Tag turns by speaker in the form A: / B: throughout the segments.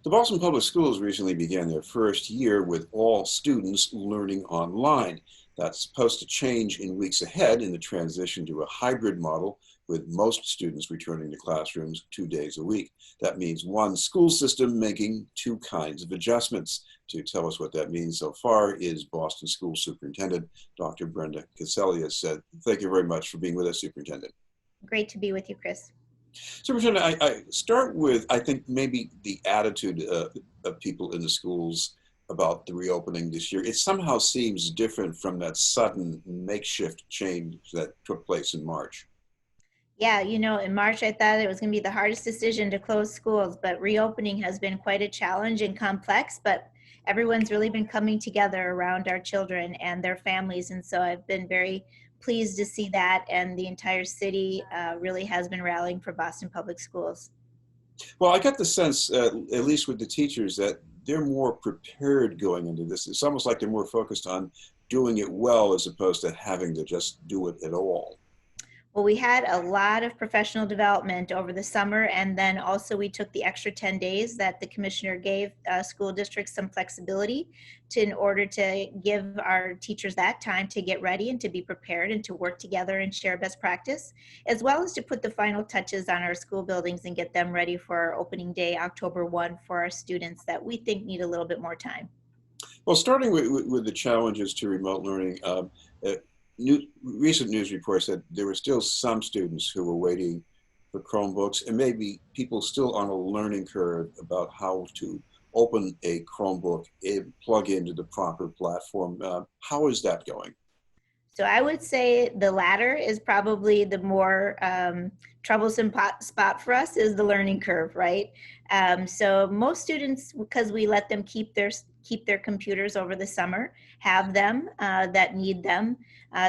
A: The Boston Public Schools recently began their first year with all students learning online. That's supposed to change in weeks ahead in the transition to a hybrid model with most students returning to classrooms 2 days a week. That means one school system making two kinds of adjustments. To tell us what that means so far is Boston School Superintendent Dr. Brenda Cassellius. Thank you very much for being with us, Superintendent.
B: Great to be with you, Chris.
A: Superintendent, I start with, I think, maybe the attitude of people in the schools about the reopening this year. It somehow seems different from that sudden makeshift change that took place in March.
B: Yeah, in March, I thought it was going to be the hardest decision to close schools, but reopening has been quite a challenge and complex, but everyone's really been coming together around our children and their families. And so I've been very pleased to see that. And the entire city really has been rallying for Boston Public Schools.
A: Well, I got the sense, at least with the teachers, that they're more prepared going into this. It's almost like they're more focused on doing it well as opposed to having to just do it at all.
B: Well, we had a lot of professional development over the summer, and then also we took the extra 10 days that the commissioner gave school districts some flexibility in order to give our teachers that time to get ready and to be prepared and to work together and share best practice, as well as to put the final touches on our school buildings and get them ready for our opening day, October 1, for our students that we think need a little bit more time.
A: Well, starting with the challenges to remote learning, recent news reports that there were still some students who were waiting for Chromebooks, and maybe people still on a learning curve about how to open a Chromebook and plug into the proper platform. How is that going?
B: So I would say the latter is probably the more troublesome spot for us, is the learning curve, right? So most students, because we let them keep their computers over the summer, have them that need them.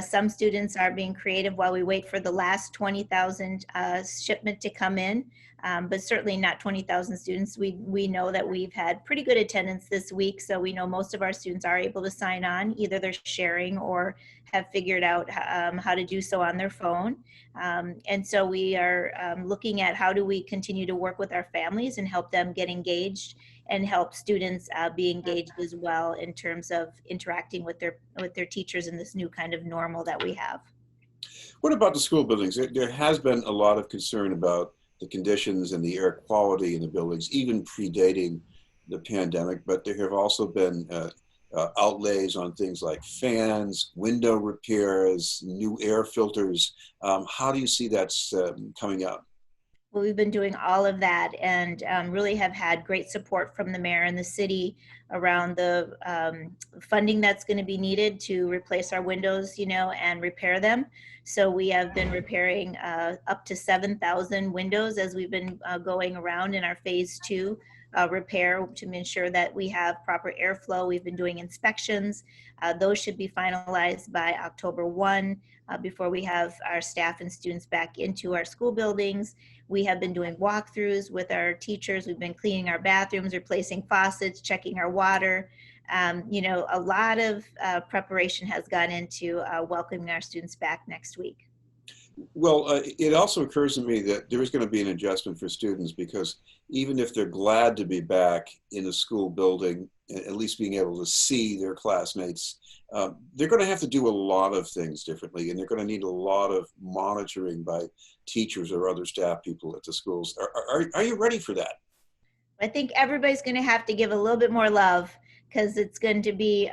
B: Some students are being creative while we wait for the last 20,000 shipment to come in, but certainly not 20,000 students. We know that we've had pretty good attendance this week, so we know most of our students are able to sign on. Either they're sharing or have figured out how to do so on their phone. And so we are looking at how do we continue to work with our families and help them get engaged and help students be engaged as well in terms of interacting with their teachers in this new kind of normal that we have.
A: What about the school buildings? There has been a lot of concern about the conditions and the air quality in the buildings, even predating the pandemic, but there have also been outlays on things like fans, window repairs, new air filters. How do you see that's coming out?
B: Well, we've been doing all of that and really have had great support from the mayor and the city around the funding that's going to be needed to replace our windows, and repair them. So we have been repairing up to 7,000 windows as we've been going around in our phase 2 repair to ensure that we have proper airflow. We've been doing inspections. Those should be finalized by October 1 before we have our staff and students back into our school buildings. We have been doing walkthroughs with our teachers. We've been cleaning our bathrooms, replacing faucets, checking our water. A lot of preparation has gone into welcoming our students back next week.
A: Well, it also occurs to me that there is going to be an adjustment for students because even if they're glad to be back in a school building, at least being able to see their classmates, they're going to have to do a lot of things differently, and they're going to need a lot of monitoring by teachers or other staff people at the schools. Are you ready for that?
B: I think everybody's going to have to give a little bit more love because it's going to be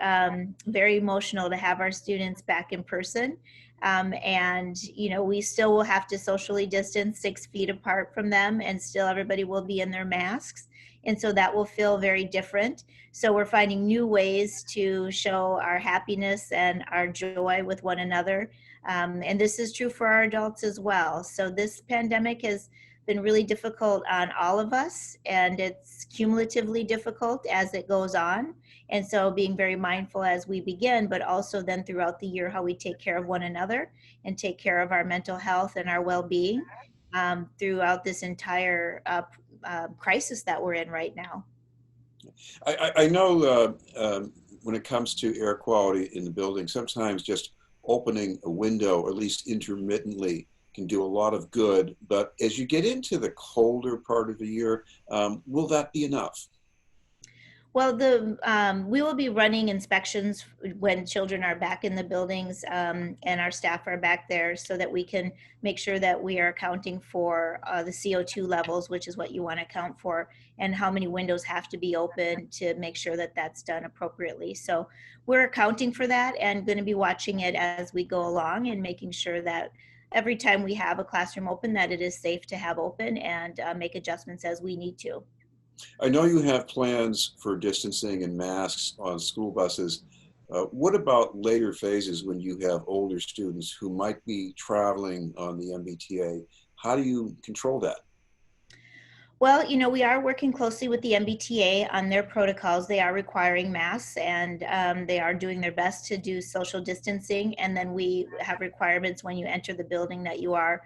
B: very emotional to have our students back in person. And we still will have to socially distance 6 feet apart from them, and still everybody will be in their masks. And so that will feel very different. So we're finding new ways to show our happiness and our joy with one another. And this is true for our adults as well. So this pandemic has been really difficult on all of us, and it's cumulatively difficult as it goes on. And so being very mindful as we begin, but also then throughout the year, how we take care of one another and take care of our mental health and our well-being throughout this entire crisis that we're in right now.
A: I know when it comes to air quality in the building, sometimes just opening a window, or at least intermittently, can do a lot of good. But as you get into the colder part of the year, will that be enough?
B: Well, we will be running inspections when children are back in the buildings, and our staff are back there, so that we can make sure that we are accounting for the CO2 levels, which is what you want to account for, and how many windows have to be open to make sure that that's done appropriately. So we're accounting for that and going to be watching it as we go along, and making sure that every time we have a classroom open, that it is safe to have open, and make adjustments as we need to.
A: I know you have plans for distancing and masks on school buses. What about later phases when you have older students who might be traveling on the MBTA? How do you control that?
B: Well, we are working closely with the MBTA on their protocols. They are requiring masks, and they are doing their best to do social distancing. And then we have requirements when you enter the building that you are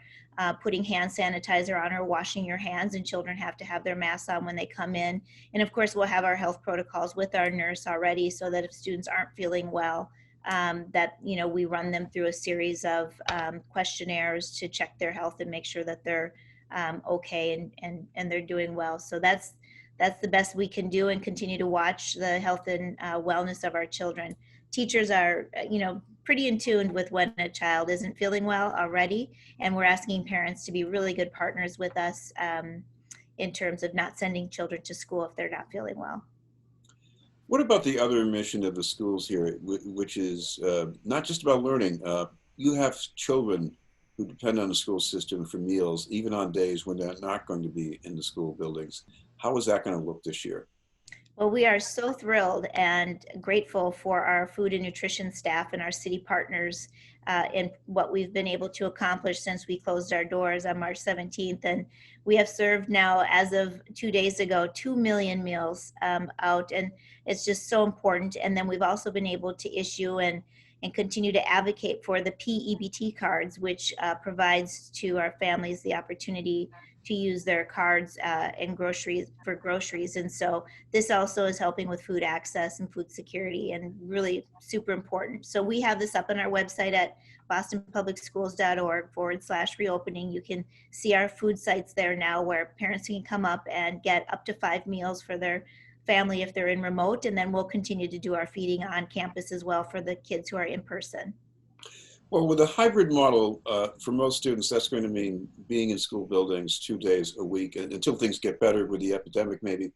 B: putting hand sanitizer on or washing your hands, and children have to have their masks on when they come in. And of course, we'll have our health protocols with our nurse already, so that if students aren't feeling well, that we run them through a series of questionnaires to check their health and make sure that they're okay, and they're doing well. So that's the best we can do, and continue to watch the health and wellness of our children. Teachers are pretty in tune with when a child isn't feeling well already, and we're asking parents to be really good partners with us, in terms of not sending children to school if they're not feeling well.
A: What about the other mission of the schools here, which is not just about learning? You have children who depend on the school system for meals, even on days when they're not going to be in the school buildings. How is that going to look this year?
B: Well, we are so thrilled and grateful for our food and nutrition staff and our city partners, and what we've been able to accomplish since we closed our doors on March 17th. And we have served now, as of 2 days ago, 2 million meals out. And it's just so important. And then we've also been able to issue and continue to advocate for the PEBT cards, which provides to our families the opportunity to use their cards and groceries. And so this also is helping with food access and food security, and really super important. So we have this up on our website at bostonpublicschools.org/reopening. You can see our food sites there now, where parents can come up and get up to 5 meals for their family if they're in remote. And then we'll continue to do our feeding on campus as well for the kids who are in person.
A: Well, with a hybrid model, for most students, that's going to mean being in school buildings 2 days a week until things get better with the epidemic, maybe.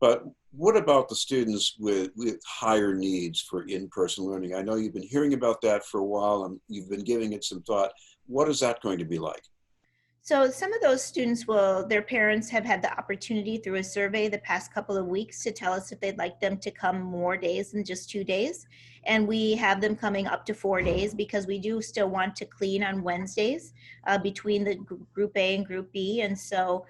A: But what about the students with higher needs for in-person learning? I know you've been hearing about that for a while, and you've been giving it some thought. What is that going to be like?
B: So some of those students their parents have had the opportunity through a survey the past couple of weeks to tell us if they'd like them to come more days than just 2 days. And we have them coming up to 4 days, because we do still want to clean on Wednesdays between the group A and group B. And so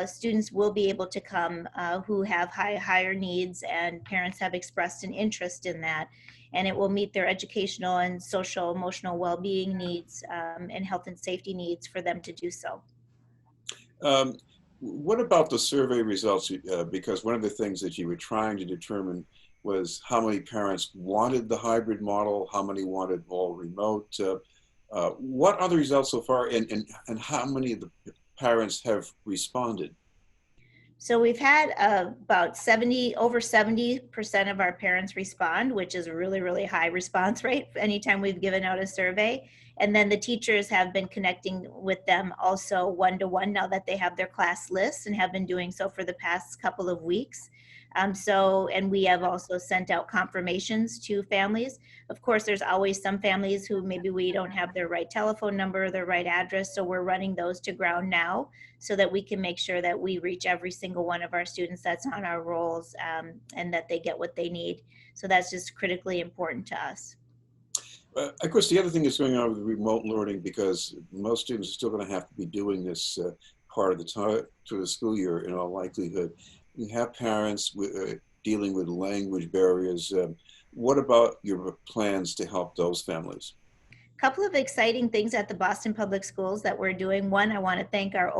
B: students will be able to come who have higher needs, and parents have expressed an interest in that. And it will meet their educational and social emotional well-being needs, and health and safety needs for them to do so.
A: Um, what about the survey results? Because one of the things that you were trying to determine was how many parents wanted the hybrid model, how many wanted all remote. What are the results so far, and how many of the parents have responded?
B: So we've had about over 70% of our parents respond, which is a really, really high response rate anytime we've given out a survey. And then the teachers have been connecting with them also one-to-one, now that they have their class lists, and have been doing so for the past couple of weeks. And we have also sent out confirmations to families. Of course, there's always some families who maybe we don't have their right telephone number or their right address. So we're running those to ground now, so that we can make sure that we reach every single one of our students that's on our rolls, and that they get what they need. So that's just critically important to us.
A: Of course, the other thing that's going on with remote learning, because most students are still going to have to be doing this part of the time to the school year in all likelihood. You have parents dealing with language barriers. What about your plans to help those families?
B: Couple of exciting things at the Boston Public Schools that we're doing. One, I want to thank our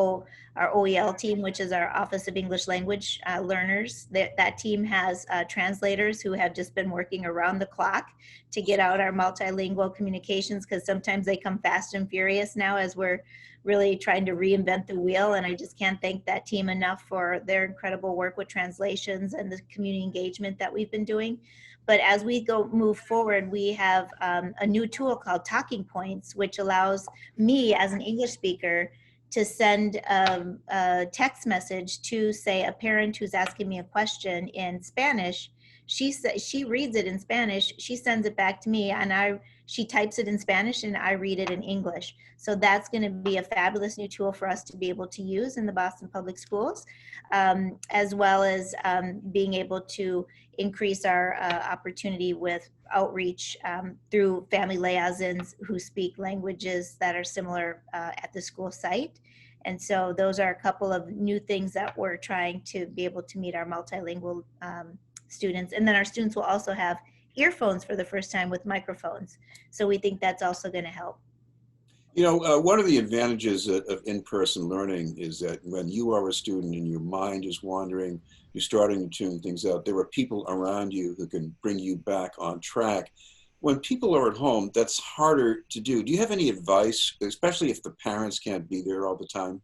B: OEL team, which is our Office of English Language Learners. That team has translators who have just been working around the clock to get out our multilingual communications, because sometimes they come fast and furious now as we're really trying to reinvent the wheel. And I just can't thank that team enough for their incredible work with translations and the community engagement that we've been doing. But as we move forward, we have a new tool called Talking Points, which allows me as an English speaker to send a text message to, say, a parent who's asking me a question in Spanish. She reads it in Spanish, she sends it back to me, and she types it in Spanish and I read it in English. So that's going to be a fabulous new tool for us to be able to use in the Boston Public Schools, as well as being able to increase our opportunity with outreach through family liaisons who speak languages that are similar at the school site. And so those are a couple of new things that we're trying to be able to meet our multilingual students. And then our students will also have earphones for the first time with microphones. So we think that's also going to help.
A: You know, one of the advantages of in-person learning is that when you are a student and your mind is wandering, you're starting to tune things out, there are people around you who can bring you back on track. When people are at home, that's harder to do. Do you have any advice, especially if the parents can't be there all the time?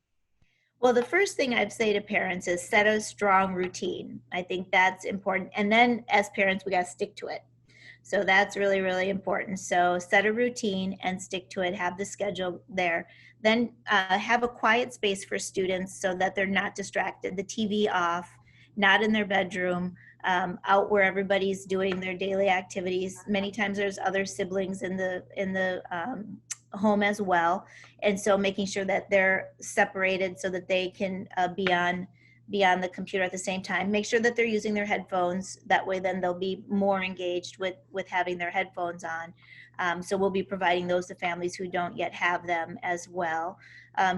B: Well, the first thing I'd say to parents is set a strong routine. I think that's important. And then as parents, we got to stick to it. So that's really, really important. So set a routine and stick to it, have the schedule there. Then have a quiet space for students so that they're not distracted, the TV off, not in their bedroom, out where everybody's doing their daily activities. Many times there's other siblings in the home as well. And so making sure that they're separated so that they can be on the computer at the same time. Make sure that they're using their headphones. That way then they'll be more engaged with having their headphones on. So we'll be providing those to families who don't yet have them as well.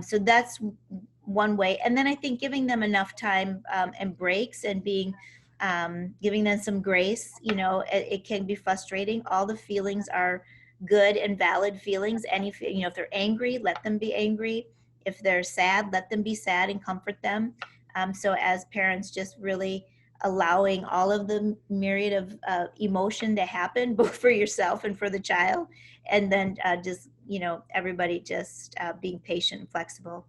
B: So that's one way. And then I think giving them enough time and breaks and giving them some grace. You know, it can be frustrating. All the feelings are good and valid feelings. If they're angry, let them be angry. If they're sad, let them be sad and comfort them. So as parents, just really allowing all of the myriad of emotion to happen, both for yourself and for the child. And then everybody just being patient and flexible.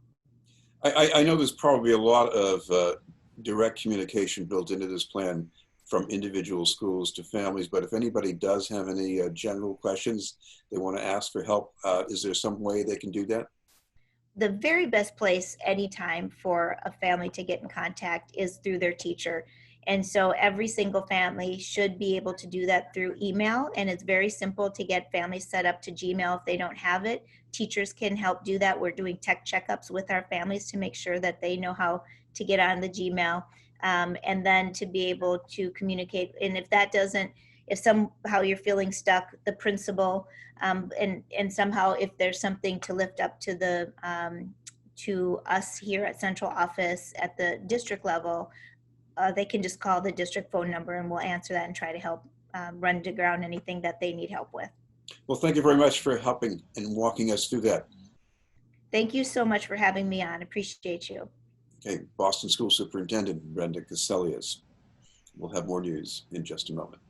A: I know there's probably a lot of direct communication built into this plan from individual schools to families, but if anybody does have any general questions they want to ask for help, is there some way they can do that?
B: The very best place anytime for a family to get in contact is through their teacher. And so every single family should be able to do that through email. And it's very simple to get families set up to Gmail if they don't have it. Teachers can help do that. We're doing tech checkups with our families to make sure that they know how to get on the Gmail. And then to be able to communicate. And if somehow you're feeling stuck, the principal, and somehow if there's something to lift up to us here at central office at the district level, they can just call the district phone number and we'll answer that and try to help run to ground anything that they need help with.
A: Well, thank you very much for helping and walking us through that.
B: Thank you so much for having me on. Appreciate you.
A: Okay, Boston School Superintendent Brenda Cassellius. We'll have more news in just a moment.